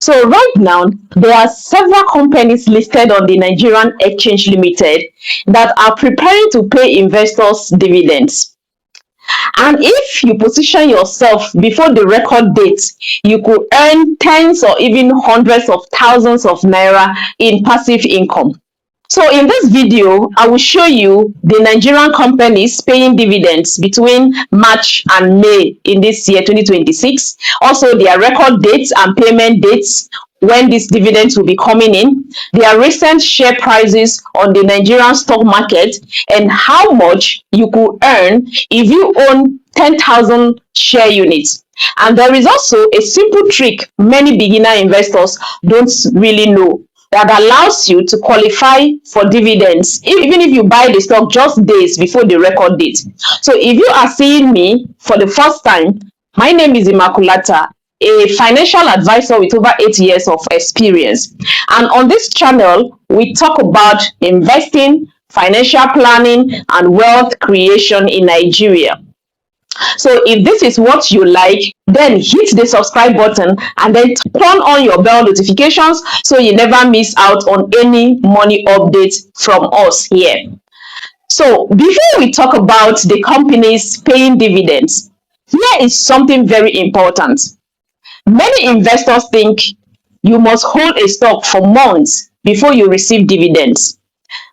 So right now, there are several companies listed on the Nigerian Exchange Limited that are preparing to pay investors dividends. And if you position yourself before the record date, you could earn tens or even hundreds of thousands of naira in passive income. So in this video, I will show you the Nigerian companies paying dividends between March and May in this year 2026. Also their record dates and payment dates when these dividends will be coming in, their recent share prices on the Nigerian stock market, and how much you could earn if you own 10,000 share units. And there is also a simple trick many beginner investors don't really know that allows you to qualify for dividends even if you buy the stock just days before the record date. So if you are seeing me for the first time, my name is Immaculata, a financial advisor with over 8 years of experience. And on this channel, we talk about investing, financial planning, and wealth creation in Nigeria. So if this is what you like, then hit the subscribe button and then turn on your bell notifications so you never miss out on any money updates from us here. So before we talk about the companies paying dividends, here is something very important. Many investors think you must hold a stock for months before you receive dividends.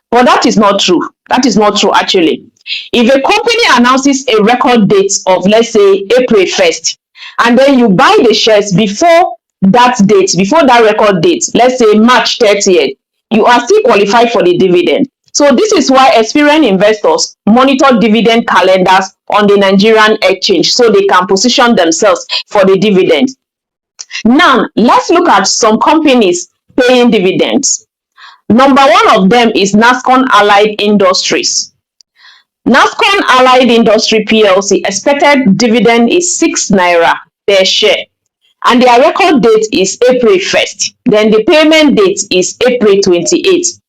But that is not true. That is not true actually. If a company announces a record date of, let's say, April 1st, and then you buy the shares before that date, before that record date, let's say March 30th, you are still qualified for the dividend. So this is why experienced investors monitor dividend calendars on the Nigerian exchange so they can position themselves for the dividend. Now, let's look at some companies paying dividends. Number one of them is Nascon Allied Industries. Nascon Allied Industry PLC expected dividend is 6 naira per share, and their record date is April 1st. Then the payment date is April 28th,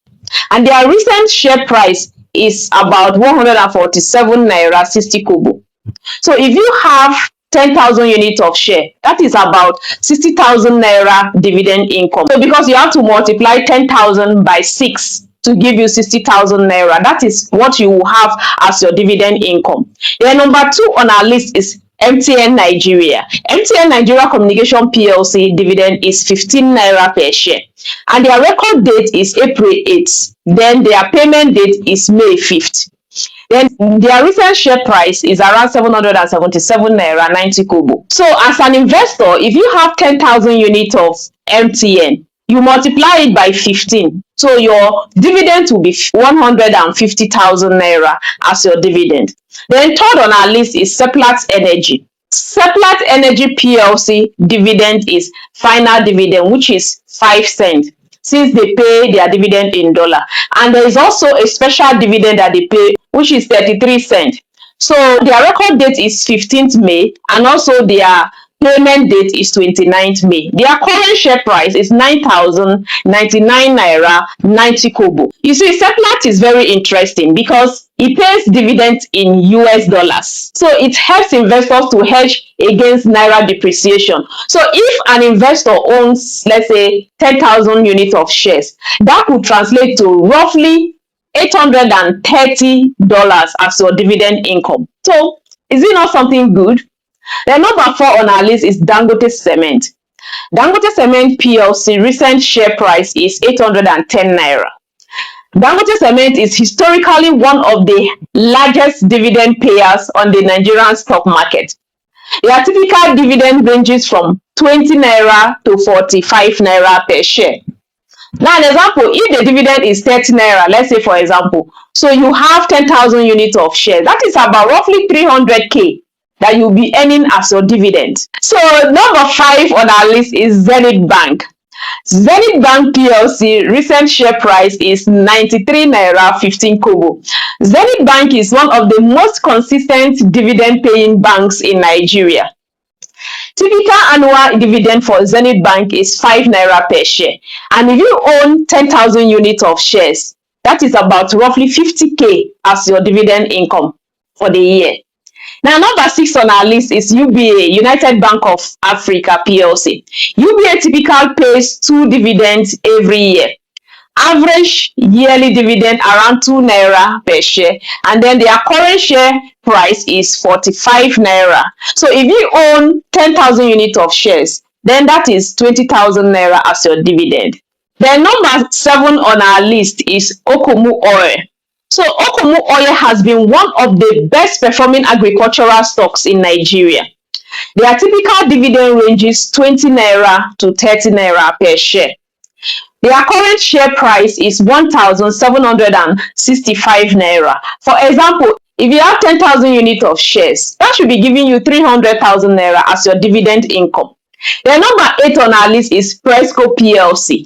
and their recent share price is about 147 naira 60 kobo. So if you have 10,000 units of share, that is about 60,000 naira dividend income. So because you have to multiply 10,000 by 6 to give you 60,000 naira, that is what you will have as your dividend income. Then number 2 on our list is MTN Nigeria. MTN Nigeria Communication PLC dividend is 15 naira per share, and their record date is April 8th. Then their payment date is May 5th. Then their recent share price is around 777 naira 90 kobo. So as an investor, if you have 10,000 units of MTN, you multiply it by 15. So your dividend will be 150,000 naira as your dividend. Then third on our list is Seplat Energy. Seplat Energy PLC dividend is final dividend, which is 5 cents, since they pay their dividend in dollar. And there is also a special dividend that they pay, which is 33 cents. So their record date is 15th May, and also their payment date is 29th May. Their current share price is 9,099 naira 90 kobo. You see, Seplat is very interesting because it pays dividends in US dollars. So it helps investors to hedge against naira depreciation. So if an investor owns, let's say, 10,000 units of shares, that would translate to roughly $830 as your dividend income. So is it not something good? Then number 4 on our list is Dangote Cement. Dangote Cement PLC recent share price is 810 naira. Dangote Cement is historically one of the largest dividend payers on the Nigerian stock market. Their typical dividend ranges from 20 naira to 45 naira per share. Now, an example, if the dividend is 30 naira, let's say for example, so you have 10,000 units of shares, that is about roughly 300k that you'll be earning as your dividend. So number 5 on our list is Zenith Bank. Zenith Bank PLC recent share price is 93 naira 15 kobo. Zenith Bank is one of the most consistent dividend paying banks in Nigeria. Typical annual dividend for Zenith Bank is 5 naira per share, and if you own 10,000 units of shares, that is about roughly 50k as your dividend income for the year. Now, number 6 on our list is UBA, United Bank of Africa PLC. UBA typically pays 2 dividends every year. Average yearly dividend around 2 naira per share, and then their current share price is 45 naira. So if you own 10,000 units of shares, then that is 20,000 naira as your dividend. Then number 7 on our list is Okomu Oil. So Okomu Oil has been one of the best performing agricultural stocks in Nigeria. Their typical dividend ranges 20 naira to 30 naira per share. Their current share price is 1,765 naira. For example, if you have 10,000 units of shares, that should be giving you 300,000 naira as your dividend income. Then number 8 on our list is Presco PLC.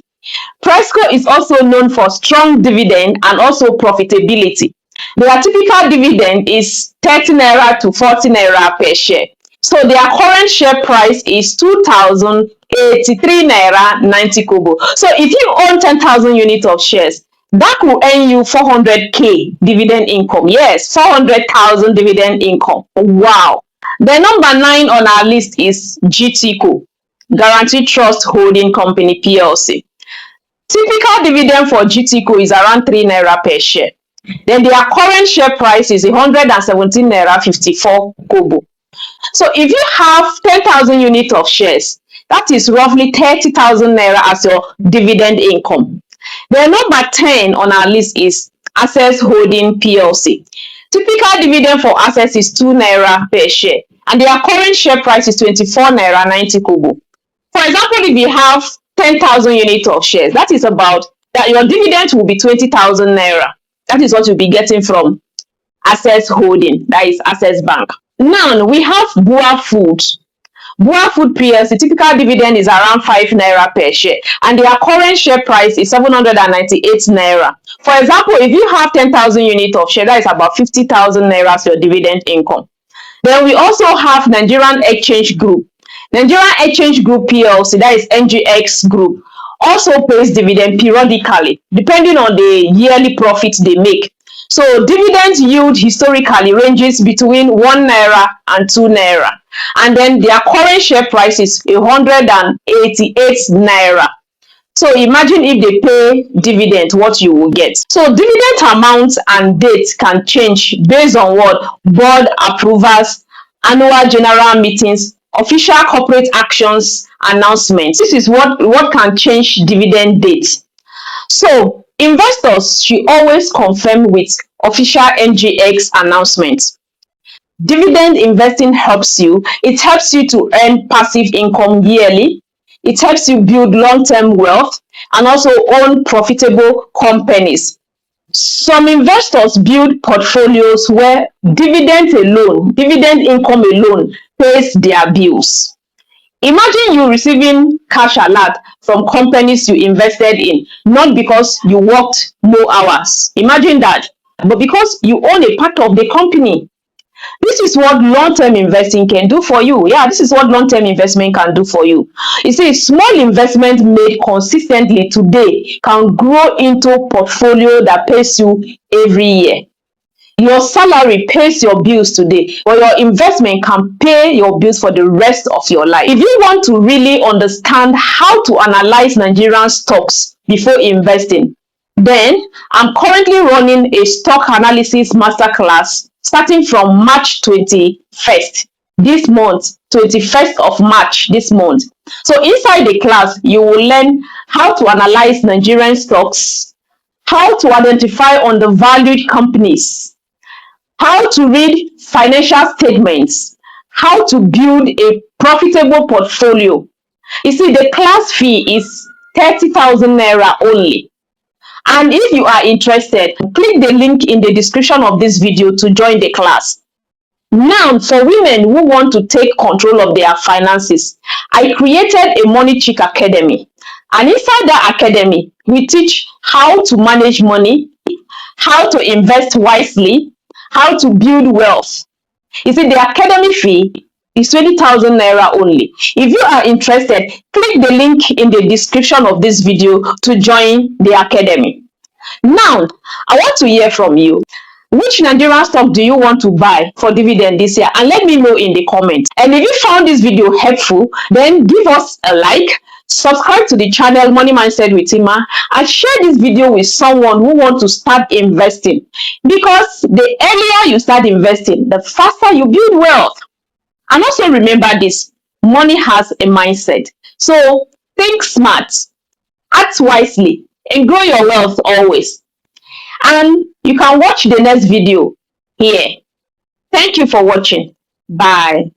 Presco is also known for strong dividend and also profitability. Their typical dividend is 30 naira to 40 naira per share. So their current share price is 2,083 naira 90 kobo. So if you own 10,000 units of shares, that will earn you 400k dividend income. Yes, 400,000 dividend income. Wow. The number 9 on our list is GTCO, Guarantee Trust Holding Company PLC. Typical dividend for GTCO is around 3 naira per share. Then their current share price is 117 naira 54 kobo. So if you have 10,000 units of shares, that is roughly 30,000 naira as your dividend income. The number 10 on our list is Access Holding PLC. Typical dividend for Access is 2 naira per share, and their current share price is 24 naira 90 kobo. For example, if you have 10,000 units of shares, that is about that your dividend will be 20,000 naira. That is what you'll be getting from Access Holding, that is Access Bank. Now we have Bua Foods. Bua Food PLC typical dividend is around 5 naira per share, and their current share price is 798 naira. For example, if you have 10,000 units of share, that is about 50,000 naira as your dividend income. Then we also have Nigerian Exchange Group. Nigerian Exchange Group PLC, that is NGX Group, also pays dividend periodically depending on the yearly profits they make. So dividend yield historically ranges between 1 naira and 2 naira, and then their current share price is 188 naira. So imagine if they pay dividend, what you will get. So dividend amounts and dates can change based on what? Board approvals, annual general meetings, official corporate actions, announcements. This is what can change dividend dates. So investors should always confirm with official NGX announcements. Dividend investing helps you. It helps you to earn passive income yearly. It helps you build long-term wealth and also own profitable companies. Some investors build portfolios where dividend income alone pays their bills. Imagine you receiving cash alert from companies you invested in, not because you worked low hours. Imagine that, but because you own a part of the company. This is what long-term investing can do for you. Yeah, this is what long-term investment can do for you. You see, small investment made consistently today can grow into a portfolio that pays you every year. Your salary pays your bills today, but your investment can pay your bills for the rest of your life. If you want to really understand how to analyze Nigerian stocks before investing, then I'm currently running a stock analysis masterclass starting from March 21st this month, 21st of March this month. So inside the class, you will learn how to analyze Nigerian stocks, how to identify undervalued companies, how to read financial statements, how to build a profitable portfolio. You see, the class fee is 30,000 naira only. And if you are interested, click the link in the description of this video to join the class. Now, for women who want to take control of their finances, I created a Money Chick Academy. And inside that academy, we teach how to manage money, how to invest wisely, how to build wealth. You see, the academy fee is 20,000 naira only. If you are interested, click the link in the description of this video to join the academy. Now, I want to hear from you. Which Nigerian stock do you want to buy for dividend this year? And let me know in the comments. And if you found this video helpful, then give us a like, subscribe to the channel Money Mindset with Ima, and share this video with someone who wants to start investing. Because the earlier you start investing, the faster you build wealth. And also remember this, money has a mindset. So think smart, act wisely, and grow your wealth always. And you can watch the next video here. Thank you for watching. Bye.